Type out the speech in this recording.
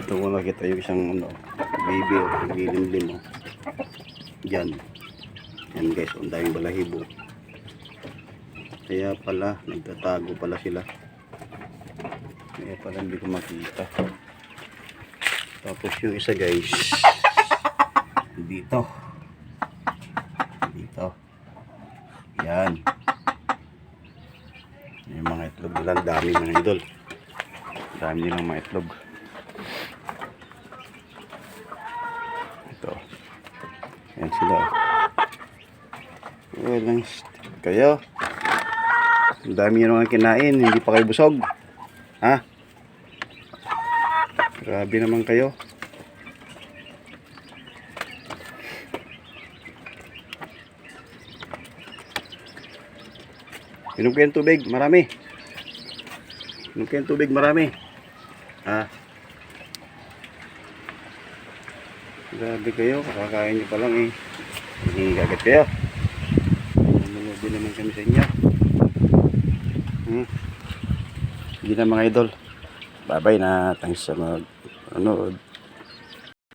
Dito ko nakita yung isang baby o naglilimlim o. Diyan. Yan guys, ang daming balahibo. Kaya pala, nagtatago pala sila. Kaya pala hindi ko makita. Tapos yung isa guys, dito. Dito. Yan. Yung mga itlog nila, dami mga idol. Dami nilang mga itlog. Ito. Yan sila. Walang kayo. Ang dami nyo naman kinain. Hindi pa kayo busog. Ha? Grabe naman kayo. Inom kayo ng tubig. Marami. Inom kayo ng tubig. Marami. Ha? Grabe kayo. Kakakain nyo pa lang eh. Hindi agad kayo. Nanonood din naman kami sa inyo. Hindi na mga idol. Bye bye na. Thanks sa mga nanonood.